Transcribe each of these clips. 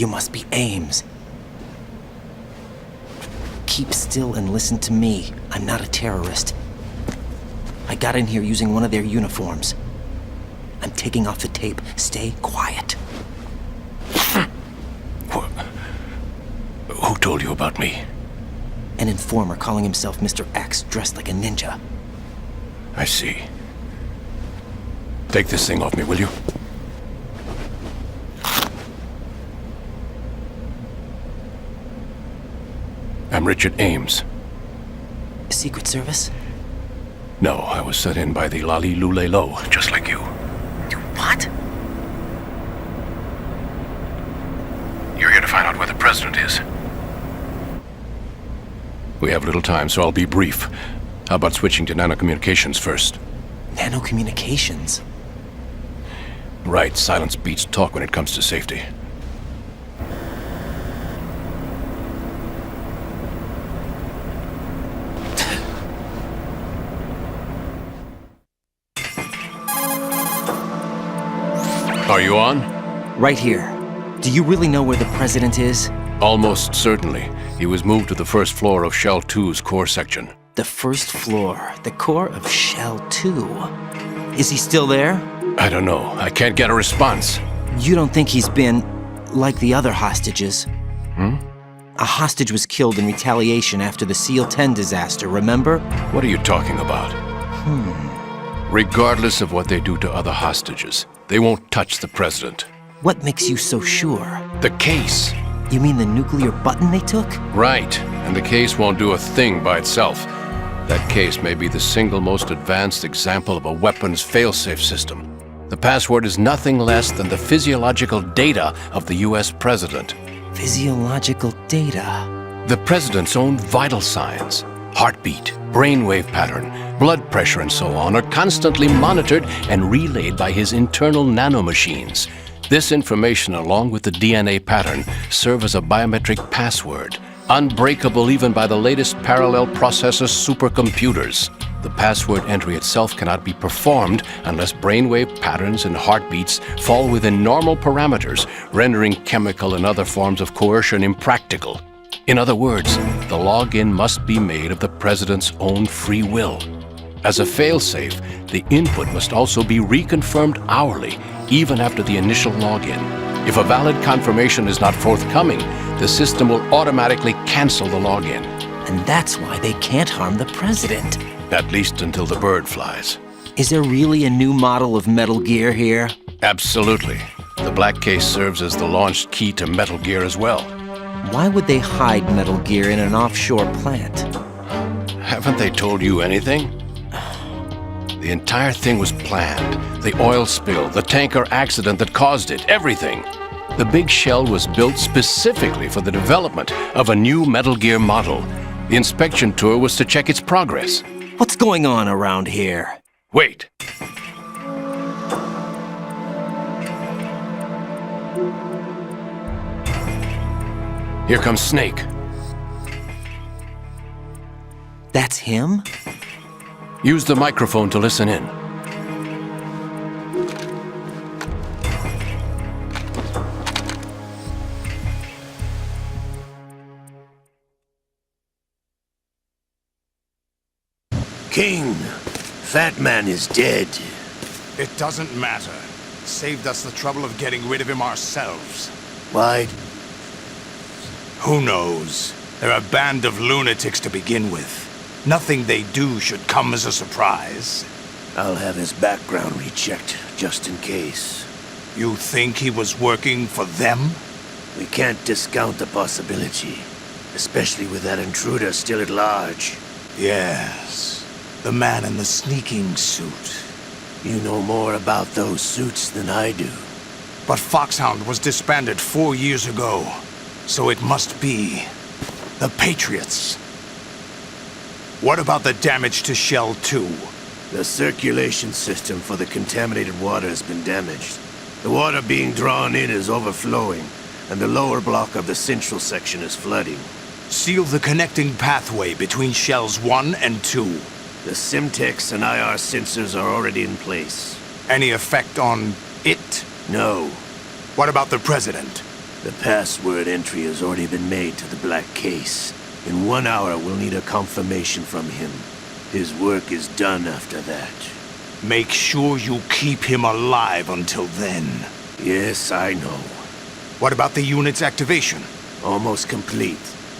You must be Ames. Keep still and listen to me. I'm not a terrorist. I got in here using one of their uniforms. I'm taking off the tape. Stay quiet. Who told you about me? An informer calling himself Mr. X, dressed like a ninja. I see. Take this thing off me, will you? I'm Richard Ames. Secret Service? No, I was sent in by the Lali Lule Lo, just like you. What? You're here to find out where the president is. We have little time, so I'll be brief. How about switching to nanocommunications first? Nanocommunications? Right, silence beats talk when it comes to safety. Are you on? Right here. Do you really know where the president is? Almost certainly. He was moved to the first floor of Shell 2's core section. The first floor. The core of Shell 2. Is he still there? I don't know. I can't get a response. You don't think he's been like the other hostages? A hostage was killed in retaliation after the SEAL 10 disaster, remember? What are you talking about? Regardless of what they do to other hostages, they won't touch the president. What makes you so sure? The case. You mean the nuclear button they took? Right. And the case won't do a thing by itself. That case may be the single most advanced example of a weapons failsafe system. The password is nothing less than the physiological data of the US president. Physiological data? The president's own vital signs, heartbeat, brainwave pattern, blood pressure and so on, are constantly monitored and relayed by his internal nanomachines. This information, along with the DNA pattern, serve as a biometric password, unbreakable even by the latest parallel processor supercomputers. The password entry itself cannot be performed unless brainwave patterns and heartbeats fall within normal parameters, rendering chemical and other forms of coercion impractical. In other words, the login must be made of the president's own free will. As a failsafe, the input must also be reconfirmed hourly, even after the initial login. If a valid confirmation is not forthcoming, the system will automatically cancel the login. And that's why they can't harm the president. At least until the bird flies. Is there really a new model of Metal Gear here? Absolutely. The black case serves as the launch key to Metal Gear as well. Why would they hide Metal Gear in an offshore plant? Haven't they told you anything? The entire thing was planned. The oil spill, the tanker accident that caused it, everything. The big shell was built specifically for the development of a new Metal Gear model. The inspection tour was to check its progress. What's going on around here? Wait. Here comes Snake. That's him? Use the microphone to listen in. King, Fat Man is dead. It doesn't matter. Saved us the trouble of getting rid of him ourselves. Why? Who knows? They're a band of lunatics to begin with. Nothing they do should come as a surprise. I'll have his background rechecked, just in case. You think he was working for them? We can't discount the possibility, especially with that intruder still at large. Yes. The man in the sneaking suit. You know more about those suits than I do. But Foxhound was disbanded 4 years ago. So it must be the Patriots. What about the damage to Shell 2? The circulation system for the contaminated water has been damaged. The water being drawn in is overflowing, and the lower block of the central section is flooding. Seal the connecting pathway between Shells 1 and 2. The Simtex and IR sensors are already in place. Any effect on it? No. What about the President? The password entry has already been made to the black case. In 1 hour, we'll need a confirmation from him. His work is done after that. Make sure you keep him alive until then. Yes, I know. What about the unit's activation? Almost complete.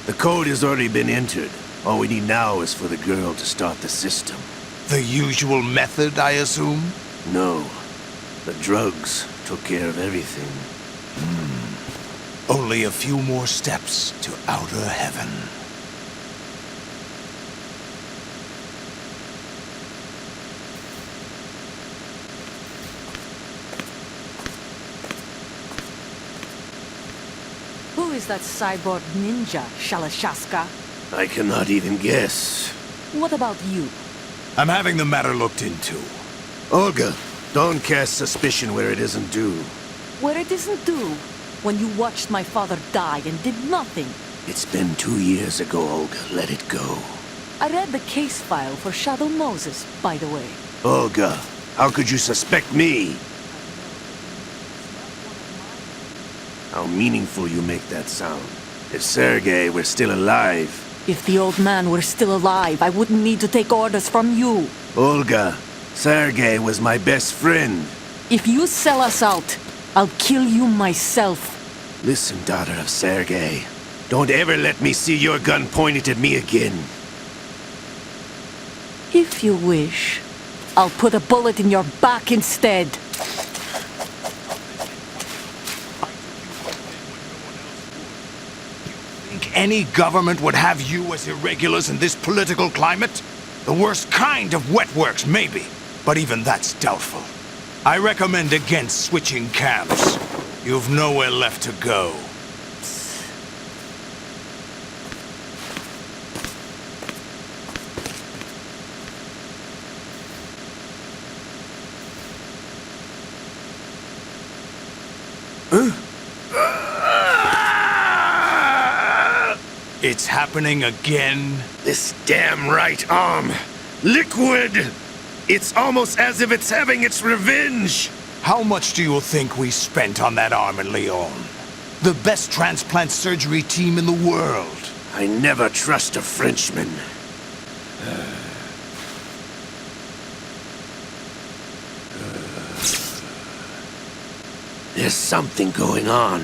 The code has already been entered. All we need now is for the girl to start the system. The usual method, I assume? No. The drugs took care of everything. Only a few more steps to outer heaven. Who is that cyborg ninja, Shalashaska? I cannot even guess. What about you? I'm having the matter looked into. Olga, don't cast suspicion where it isn't due. Where it isn't due, when you watched my father die and did nothing. It's been 2 years ago, Olga. Let it go. I read the case file for Shadow Moses, by the way. Olga, how could you suspect me? How meaningful you make that sound. If Sergei were still alive... If the old man were still alive, I wouldn't need to take orders from you. Olga, Sergei was my best friend. If you sell us out, I'll kill you myself. Listen, daughter of Sergei. Don't ever let me see your gun pointed at me again. If you wish, I'll put a bullet in your back instead. Think any government would have you as irregulars in this political climate? The worst kind of wet works, maybe. But even that's doubtful. I recommend against switching camps. You've nowhere left to go. It's happening again? This damn right arm. Liquid! It's almost as if it's having its revenge! How much do you think we spent on that arm in Lyon? The best transplant surgery team in the world. I never trust a Frenchman. There's something going on.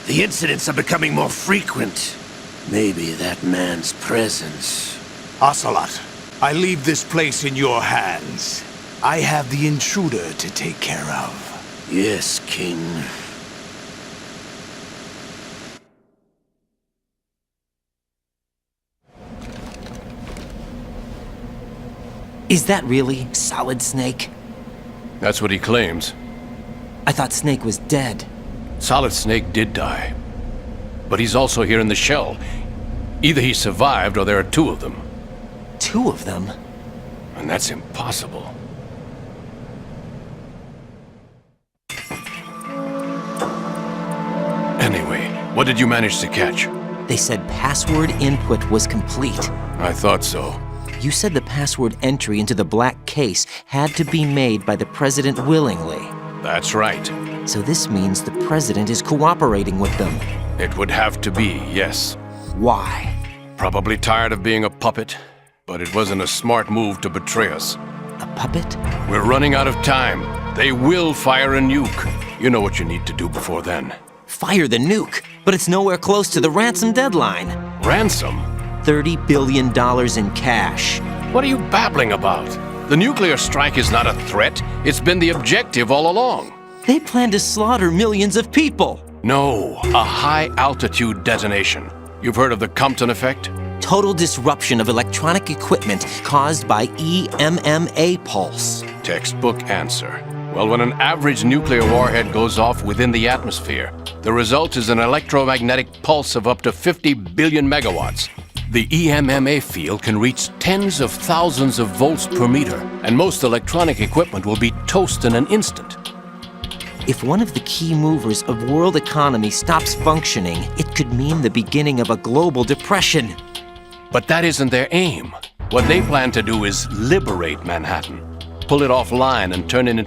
The incidents are becoming more frequent. Maybe that man's presence. Ocelot, I leave this place in your hands. I have the intruder to take care of. Yes, King. Is that really Solid Snake? That's what he claims. I thought Snake was dead. Solid Snake did die. But he's also here in the shell. Either he survived or there are two of them. Two of them? And that's impossible. Anyway, what did you manage to catch? They said password input was complete. I thought so. You said the password entry into the black case had to be made by the president willingly. That's right. So this means the president is cooperating with them. It would have to be, yes. Why? Probably tired of being a puppet, but it wasn't a smart move to betray us. A puppet? We're running out of time. They will fire a nuke. You know what you need to do before then. Fire the nuke, but it's nowhere close to the ransom deadline. Ransom? $30 billion in cash. What are you babbling about? The nuclear strike is not a threat. It's been the objective all along. They plan to slaughter millions of people. No, a high-altitude detonation. You've heard of the Compton effect? Total disruption of electronic equipment caused by EMMA pulse. Textbook answer. Well, when an average nuclear warhead goes off within the atmosphere, the result is an electromagnetic pulse of up to 50 billion megawatts. The EMMA field can reach tens of thousands of volts per meter, and most electronic equipment will be toast in an instant. If one of the key movers of world economy stops functioning, it could mean the beginning of a global depression. But that isn't their aim. What they plan to do is liberate Manhattan, pull it offline and turn it into